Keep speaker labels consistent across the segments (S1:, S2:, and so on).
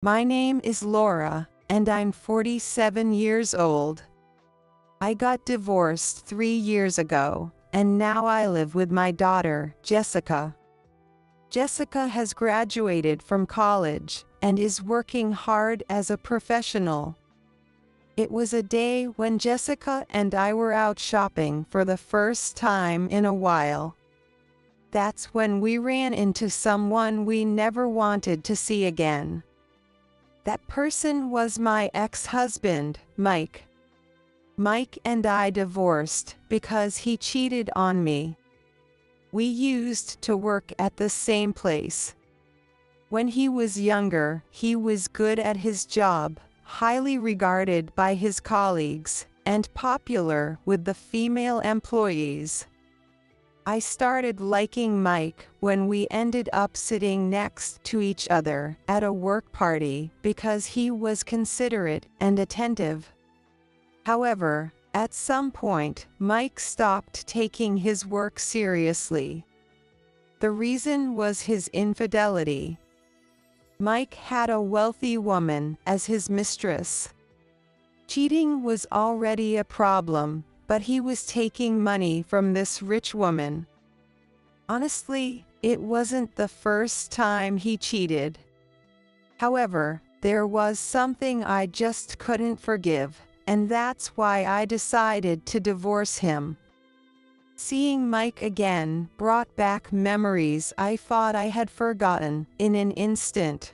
S1: My name is Laura, and I'm 47 years old. I got divorced 3 years ago, and now I live with my daughter, Jessica. Jessica has graduated from college and is working hard as a professional. It was a day when Jessica and I were out shopping for the first time in a while. That's when we ran into someone we never wanted to see again. That person was my ex-husband, Mike. Mike and I divorced because he cheated on me. We used to work at the same place. When he was younger, he was good at his job, highly regarded by his colleagues, and popular with the female employees. I started liking Mike when we ended up sitting next to each other at a work party because he was considerate and attentive. However, at some point, Mike stopped taking his work seriously. The reason was his infidelity. Mike had a wealthy woman as his mistress. Cheating was already a problem, but he was taking money from this rich woman. Honestly, it wasn't the first time he cheated. However, there was something I just couldn't forgive, and that's why I decided to divorce him. Seeing Mike again brought back memories I thought I had forgotten in an instant.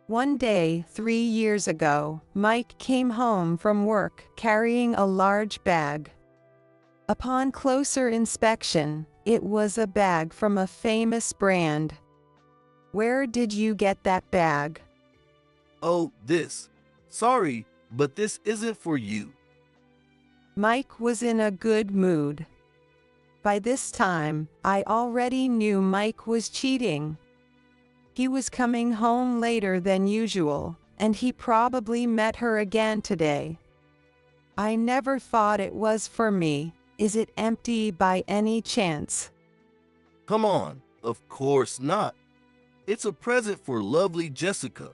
S1: One day, 3 years ago, Mike came home from work carrying a large bag. Upon closer inspection, it was a bag from a famous brand. "Where did you get that bag?"
S2: Oh, this. Sorry, but this isn't for you.
S1: Mike was in a good mood. By this time, I already knew Mike was cheating. He was coming home later than usual, and he probably met her again today. I never thought it was for me. Is it empty by any chance?
S2: Come on, of course not. It's a present for lovely Jessica.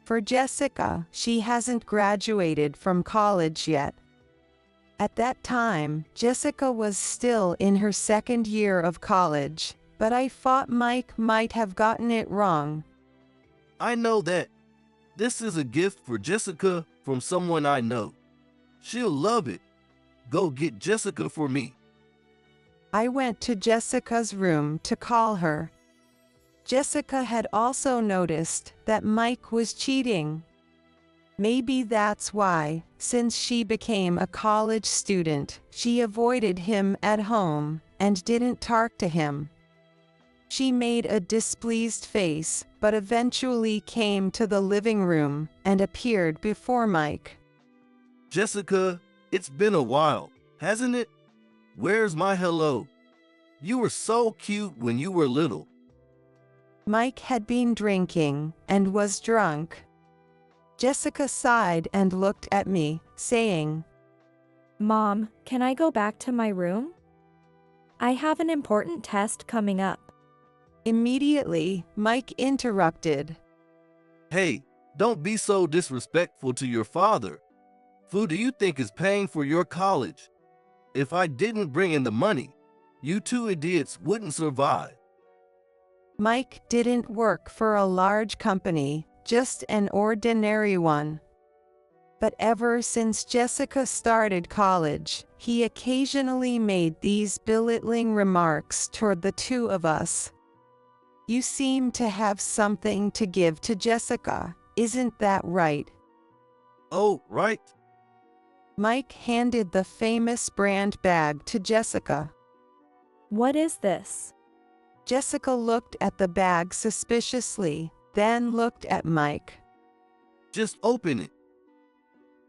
S1: For Jessica, she hasn't graduated from college yet. At that time, Jessica was still in her second year of college, but I thought Mike might have gotten it wrong.
S2: I know that. This is a gift for Jessica from someone I know. She'll love it. Go get Jessica for me.
S1: I went to Jessica's room to call her. Jessica had also noticed that Mike was cheating. Maybe that's why, since she became a college student, she avoided him at home and didn't talk to him. She made a displeased face, but eventually came to the living room and appeared before Mike.
S2: Jessica, it's been a while, hasn't it? Where's my hello? You were so cute when you were little.
S1: Mike had been drinking and was drunk. Jessica sighed and looked at me, saying,
S3: "Mom, can I go back to my room? I have an important test coming up."
S1: Immediately, Mike interrupted.
S2: Hey, don't be so disrespectful to your father. Who do you think is paying for your college? If I didn't bring in the money, you two idiots wouldn't survive.
S1: Mike didn't work for a large company, just an ordinary one. But ever since Jessica started college, he occasionally made these belittling remarks toward the two of us. "You seem to have something to give to Jessica, isn't that right?"
S2: Oh, right.
S1: Mike handed the famous brand bag to Jessica.
S3: "What is this?"
S1: Jessica looked at the bag suspiciously, then looked at Mike.
S2: Just open it.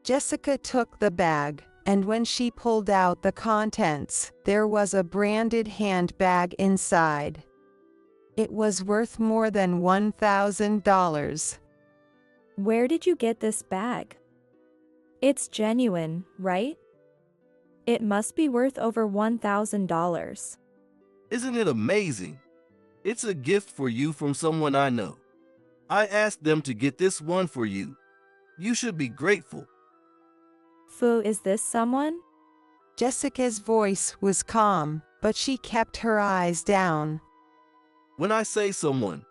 S1: Jessica took the bag, and when she pulled out the contents, there was a branded handbag inside. It was worth more than $1,000.
S3: "Where did you get this bag? It's genuine, right? It must be worth over $1,000.
S2: Isn't it amazing? It's a gift for you from someone I know. I asked them to get this one for you. You should be grateful.
S3: Fu, is this someone?
S1: Jessica's voice was calm, but she kept her eyes down.
S2: When I say someone,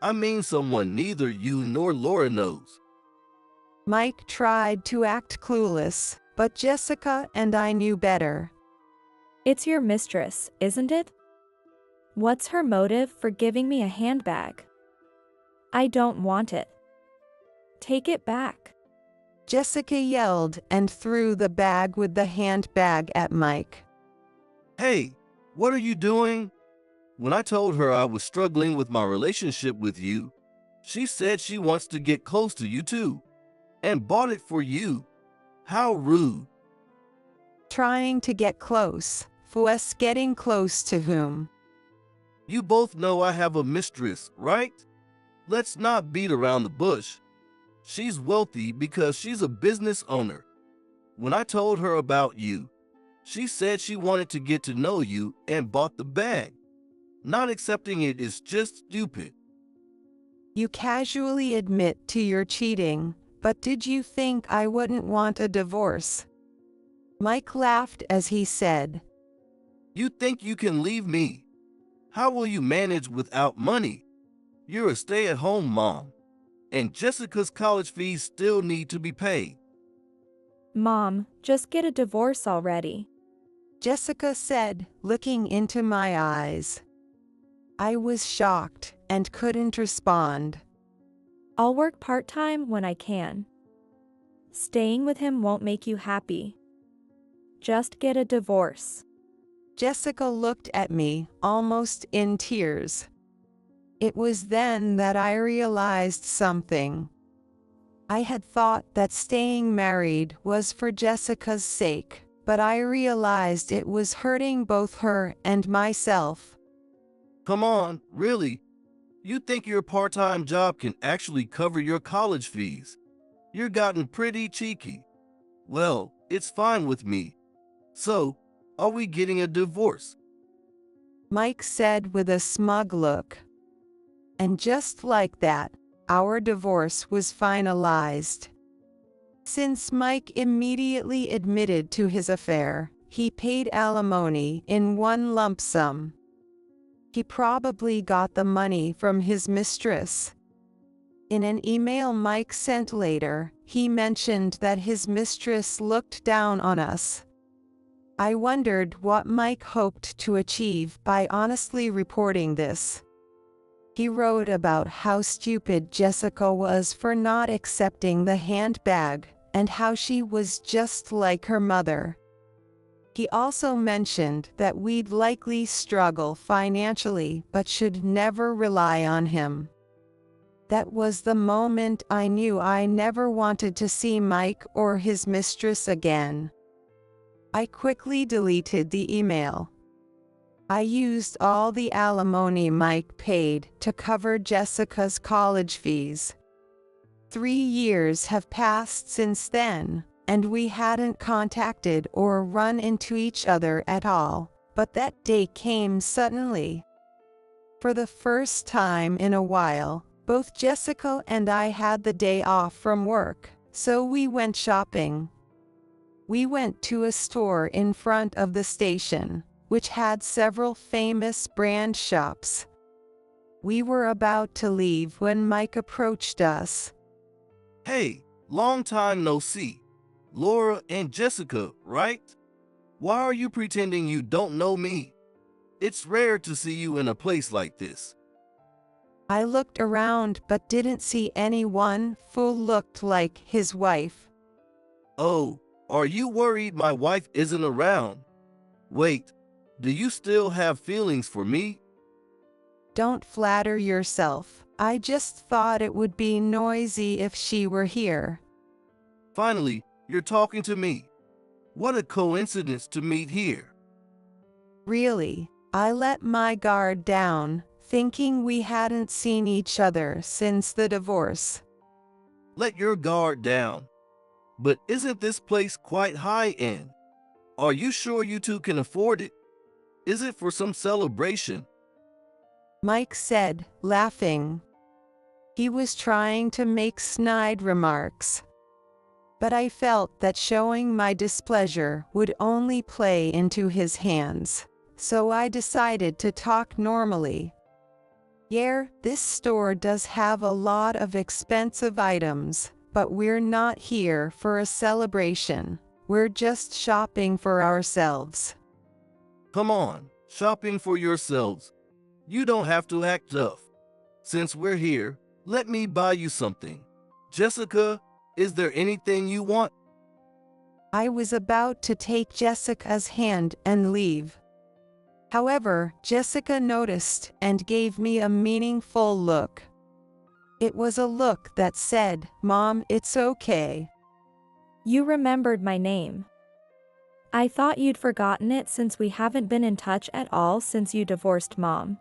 S2: I mean someone neither you nor Laura knows.
S1: Mike tried to act clueless, but Jessica and I knew better.
S3: It's your mistress, isn't it? What's her motive for giving me a handbag? I don't want it. Take it back.
S1: Jessica yelled and threw the bag with the handbag at Mike.
S2: Hey, what are you doing? When I told her I was struggling with my relationship with you, she said she wants to get close to you too, and bought it for you. How rude.
S1: Trying to get close. Fuess getting close to whom?
S2: You both know I have a mistress, right? Let's not beat around the bush. She's wealthy because she's a business owner. When I told her about you, she said she wanted to get to know you and bought the bag. Not accepting it is just stupid.
S1: You casually admit to your cheating, but did you think I wouldn't want a divorce? Mike laughed as he said,
S2: You think you can leave me? How will you manage without money? You're a stay-at-home mom, and Jessica's college fees still need to be paid.
S3: Mom, just get a divorce already.
S1: Jessica said, looking into my eyes. I was shocked and couldn't respond.
S3: I'll work part-time when I can. Staying with him won't make you happy. Just get a divorce.
S1: Jessica looked at me, almost in tears. It was then that I realized something. I had thought that staying married was for Jessica's sake, but I realized it was hurting both her and myself.
S2: Come on, really? You think your part-time job can actually cover your college fees? You're gotten pretty cheeky. Well, it's fine with me. So, are we getting a divorce?
S1: Mike said with a smug look. And just like that, our divorce was finalized. Since Mike immediately admitted to his affair, he paid alimony in one lump sum. He probably got the money from his mistress. In an email Mike sent later, he mentioned that his mistress looked down on us. I wondered what Mike hoped to achieve by honestly reporting this. He wrote about how stupid Jessica was for not accepting the handbag, and how she was just like her mother. He also mentioned that we'd likely struggle financially but should never rely on him. That was the moment I knew I never wanted to see Mike or his mistress again. I quickly deleted the email. I used all the alimony Mike paid to cover Jessica's college fees. 3 years have passed since then, and we hadn't contacted or run into each other at all, but that day came suddenly. For the first time in a while, both Jessica and I had the day off from work, so we went shopping. We went to a store in front of the station, which had several famous brand shops. We were about to leave when Mike approached us.
S2: Hey, long time no see. Laura and Jessica, right? Why are you pretending you don't know me? It's rare to see you in a place like this.
S1: I looked around but didn't see anyone who looked like his wife.
S2: Oh, are you worried my wife isn't around? Wait, do you still have feelings for me?
S1: Don't flatter yourself. I just thought it would be noisy if she were here.
S2: Finally, you're talking to me. What a coincidence to meet here.
S1: Really, I let my guard down, thinking we hadn't seen each other since the divorce.
S2: Let your guard down. But isn't this place quite high-end? Are you sure you two can afford it? Is it for some celebration?
S1: Mike said, laughing. He was trying to make snide remarks. But I felt that showing my displeasure would only play into his hands, so I decided to talk normally. Yeah, this store does have a lot of expensive items, but we're not here for a celebration. We're just shopping for ourselves.
S2: Come on, shopping for yourselves. You don't have to act tough. Since we're here, let me buy you something. Jessica, is there anything you want?
S1: I was about to take Jessica's hand and leave. However, Jessica noticed and gave me a meaningful look. It was a look that said, "Mom, it's okay."
S3: You remembered my name. I thought you'd forgotten it since we haven't been in touch at all since you divorced Mom.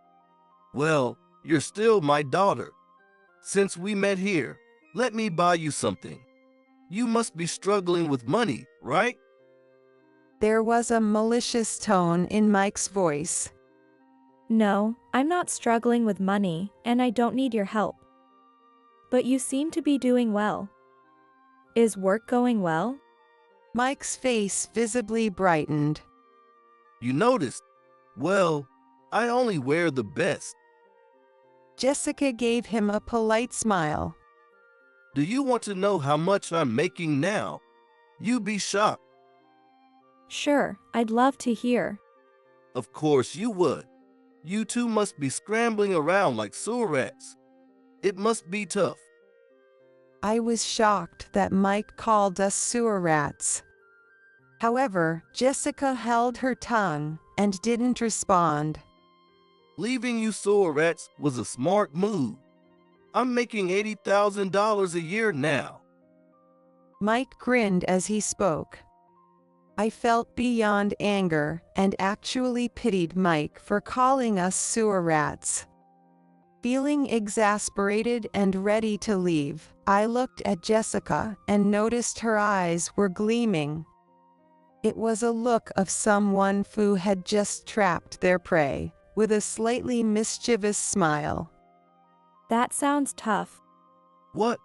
S2: Well, you're still my daughter. Since we met here, let me buy you something. You must be struggling with money, right?
S1: There was a malicious tone in Mike's voice.
S3: No, I'm not struggling with money, and I don't need your help. But you seem to be doing well. Is work going well?
S1: Mike's face visibly brightened.
S2: You noticed? Well, I only wear the best.
S1: Jessica gave him a polite smile.
S2: Do you want to know how much I'm making now? You'd be shocked.
S3: Sure, I'd love to hear.
S2: Of course you would. You two must be scrambling around like sewer rats. It must be tough.
S1: I was shocked that Mike called us sewer rats. However, Jessica held her tongue and didn't respond.
S2: Leaving you sewer rats was a smart move. I'm making $80,000 a year now.
S1: Mike grinned as he spoke. I felt beyond anger and actually pitied Mike for calling us sewer rats. Feeling exasperated and ready to leave, I looked at Jessica and noticed her eyes were gleaming. It was a look of someone who had just trapped their prey, with a slightly mischievous smile.
S3: That sounds tough.
S2: What?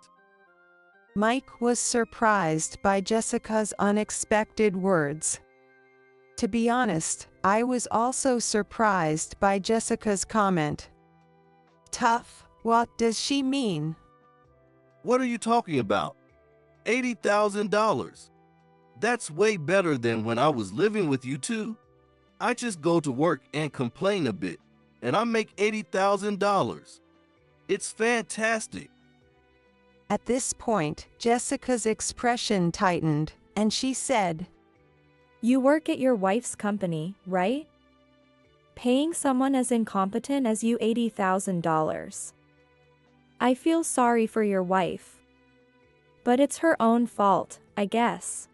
S1: Mike was surprised by Jessica's unexpected words. To be honest, I was also surprised by Jessica's comment. Tough? What does she mean?
S2: What are you talking about? $80,000. That's way better than when I was living with you two. I just go to work and complain a bit, and I make $80,000. It's fantastic.
S1: At this point, Jessica's expression tightened, and she said,
S3: You work at your wife's company, right? Paying someone as incompetent as you $80,000. I feel sorry for your wife. But it's her own fault, I guess.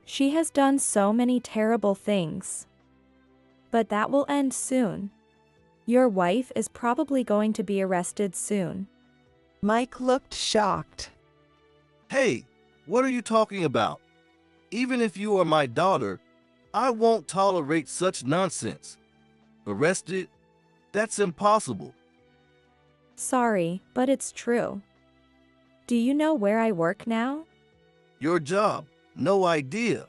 S3: She has done so many terrible things. But that will end soon. Your wife is probably going to be arrested soon.
S1: Mike looked shocked.
S2: Hey, what are you talking about? Even if you are my daughter, I won't tolerate such nonsense. Arrested? That's impossible.
S3: Sorry, but it's true. Do you know where I work now?
S2: Your job? No idea.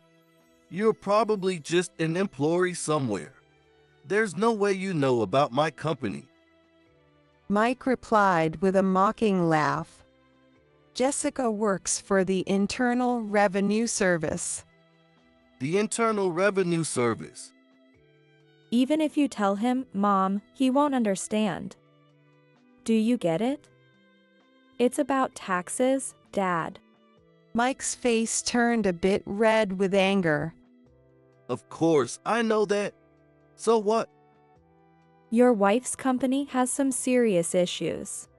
S2: You're probably just an employee somewhere. There's no way you know about my company.
S1: Mike replied with a mocking laugh. Jessica works for the Internal Revenue Service.
S2: The Internal Revenue Service.
S3: Even if you tell him, Mom, he won't understand. Do you get it? It's about taxes, Dad.
S1: Mike's face turned a bit red with anger.
S2: Of course, I know that. So what?
S3: Your wife's company has some serious issues.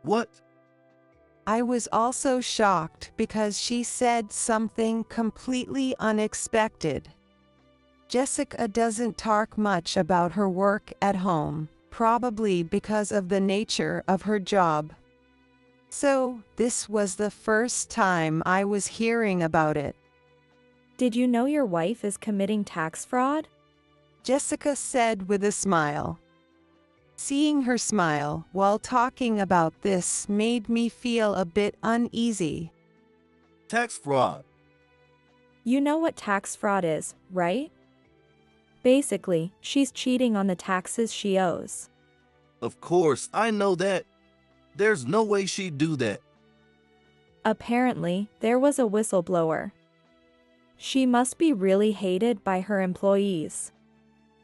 S2: What?
S1: I was also shocked because she said something completely unexpected. Jessica doesn't talk much about her work at home, probably because of the nature of her job. So, this was the first time I was hearing about it.
S3: Did you know your wife is committing tax fraud?
S1: Jessica said with a smile. Seeing her smile while talking about this made me feel a bit uneasy.
S2: Tax fraud.
S3: You know what tax fraud is, right? Basically, she's cheating on the taxes she owes.
S2: Of course, I know that. There's no way she'd do that.
S3: Apparently, there was a whistleblower. She must be really hated by her employees.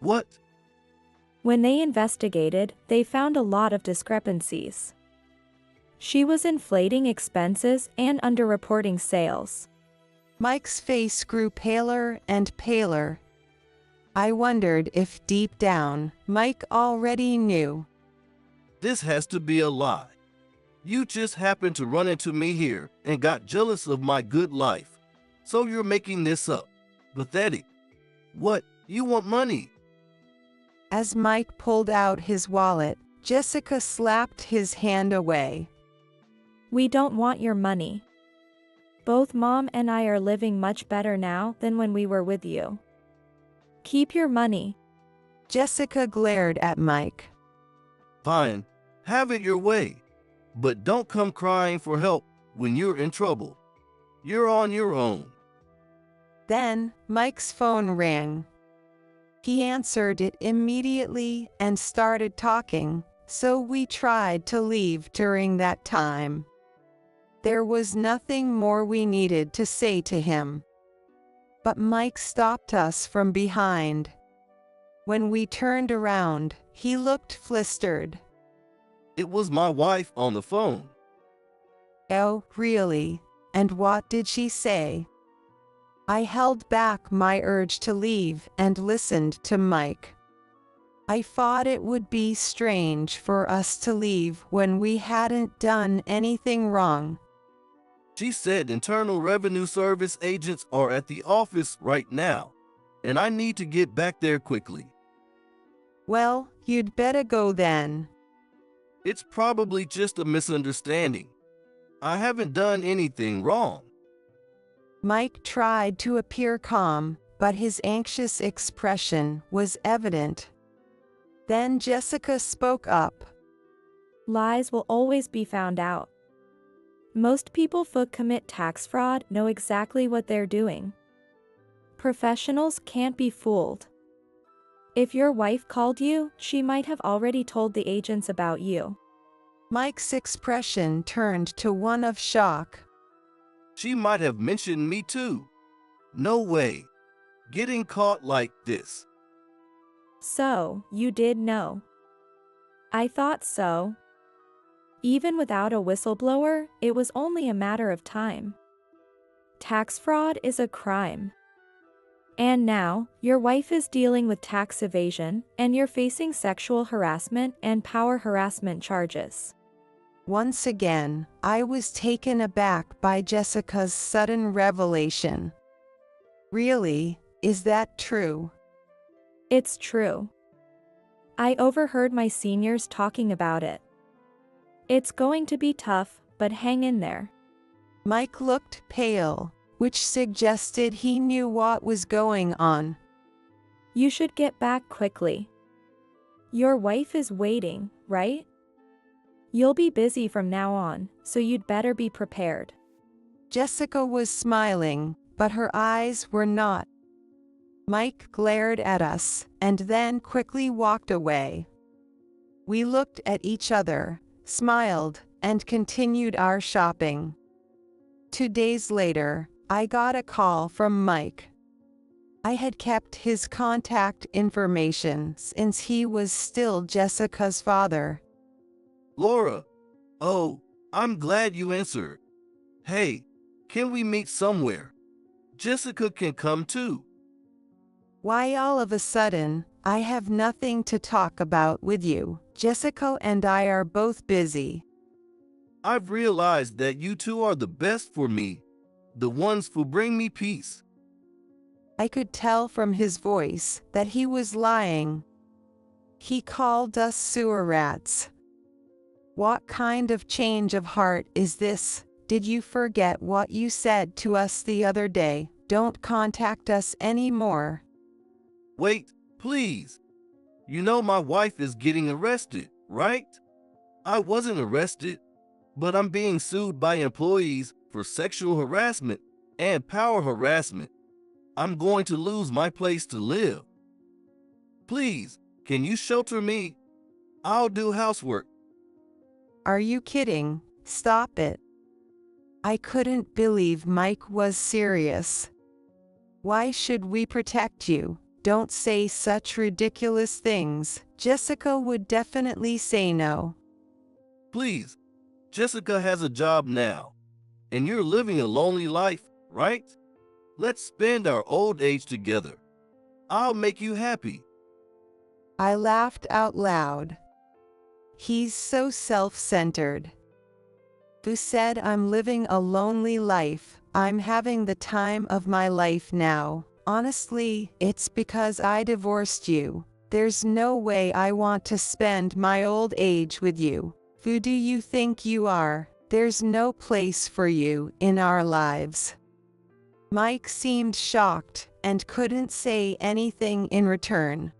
S2: What?
S3: When they investigated, they found a lot of discrepancies. She was inflating expenses and underreporting sales.
S1: Mike's face grew paler and paler. I wondered if deep down, Mike already knew.
S2: This has to be a lie. You just happened to run into me here and got jealous of my good life. So you're making this up. Pathetic. What? You want money?
S1: As Mike pulled out his wallet, Jessica slapped his hand away.
S3: We don't want your money. Both Mom and I are living much better now than when we were with you. Keep your money.
S1: Jessica glared at Mike.
S2: Fine. Have it your way. But don't come crying for help when you're in trouble. You're on your own.
S1: Then, Mike's phone rang. He answered it immediately and started talking, so we tried to leave during that time. There was nothing more we needed to say to him. But Mike stopped us from behind. When we turned around, he looked flustered.
S2: It was my wife on the phone.
S1: Oh, really? And what did she say? I held back my urge to leave and listened to Mike. I thought it would be strange for us to leave when we hadn't done anything wrong.
S2: She said Internal Revenue Service agents are at the office right now, and I need to get back there quickly.
S1: Well, you'd better go then.
S2: It's probably just a misunderstanding. I haven't done anything wrong.
S1: Mike tried to appear calm, but his anxious expression was evident. Then Jessica spoke up.
S3: Lies will always be found out. Most people who commit tax fraud know exactly what they're doing. Professionals can't be fooled. If your wife called you, she might have already told the agents about you.
S1: Mike's expression turned to one of shock.
S2: She might have mentioned me too. No way. Getting caught like this.
S3: So, you did know. I thought so. Even without a whistleblower, it was only a matter of time. Tax fraud is a crime. And now, your wife is dealing with tax evasion, and you're facing sexual harassment and power harassment charges.
S1: Once again, I was taken aback by Jessica's sudden revelation. Really, is that true?
S3: It's true. I overheard my seniors talking about it. It's going to be tough, but hang in there.
S1: Mike looked pale, which suggested he knew what was going on.
S3: You should get back quickly. Your wife is waiting, right? You'll be busy from now on, so you'd better be prepared.
S1: Jessica was smiling, but her eyes were not. Mike glared at us, and then quickly walked away. We looked at each other, smiled, and continued our shopping. 2 days later, I got a call from Mike. I had kept his contact information since he was still Jessica's father.
S2: Laura. Oh, I'm glad you answered. Hey, can we meet somewhere? Jessica can come too.
S1: Why all of a sudden? I have nothing to talk about with you. Jessica and I are both busy.
S2: I've realized that you two are the best for me, the ones who bring me peace.
S1: I could tell from his voice that he was lying. He called us sewer rats. What kind of change of heart is this? Did you forget what you said to us the other day? Don't contact us anymore.
S2: Wait, please. You know my wife is getting arrested, right? I wasn't arrested, but I'm being sued by employees for sexual harassment and power harassment. I'm going to lose my place to live. Please, can you shelter me? I'll do housework.
S1: Are you kidding? Stop it. I couldn't believe Mike was serious. Why should we protect you? Don't say such ridiculous things. Jessica would definitely say no.
S2: Please, Jessica has a job now, and you're living a lonely life, right? Let's spend our old age together. I'll make you happy.
S1: I laughed out loud. He's so self-centered. Who said I'm living a lonely life? I'm having the time of my life now. Honestly, it's because I divorced you. There's no way I want to spend my old age with you. Who do you think you are? There's no place for you in our lives. Mike seemed shocked and couldn't say anything in return.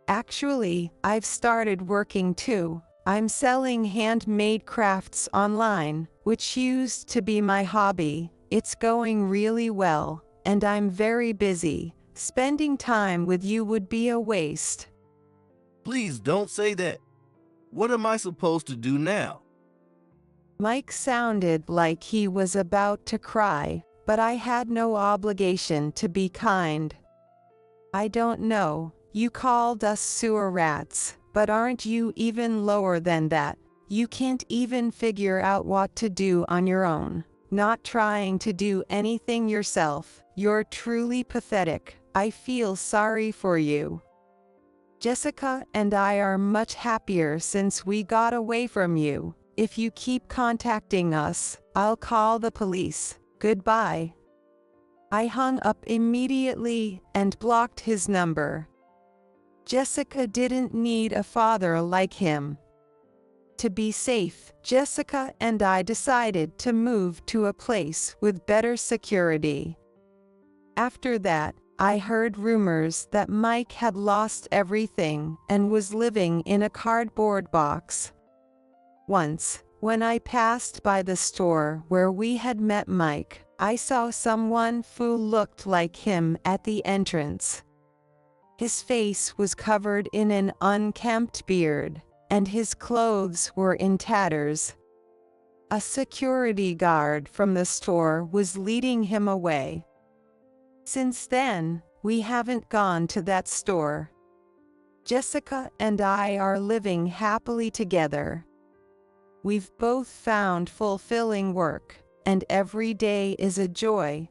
S1: Actually, I've started working too. I'm selling handmade crafts online, which used to be my hobby. It's going really well, and I'm very busy. Spending time with you would be a waste.
S2: Please don't say that. What am I supposed to do now?
S1: Mike sounded like he was about to cry, but I had no obligation to be kind. I don't know, you called us sewer rats, but aren't you even lower than that? You can't even figure out what to do on your own. Not trying to do anything yourself. You're truly pathetic. I feel sorry for you. Jessica and I are much happier since we got away from you. If you keep contacting us, I'll call the police. Goodbye. I hung up immediately and blocked his number. Jessica didn't need a father like him. To be safe, Jessica and I decided to move to a place with better security. After that, I heard rumors that Mike had lost everything and was living in a cardboard box. Once, when I passed by the store where we had met Mike, I saw someone who looked like him at the entrance. His face was covered in an unkempt beard, and his clothes were in tatters. A security guard from the store was leading him away. Since then, we haven't gone to that store. Jessica and I are living happily together. We've both found fulfilling work, and every day is a joy.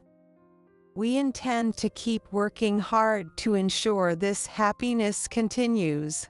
S1: We intend to keep working hard to ensure this happiness continues.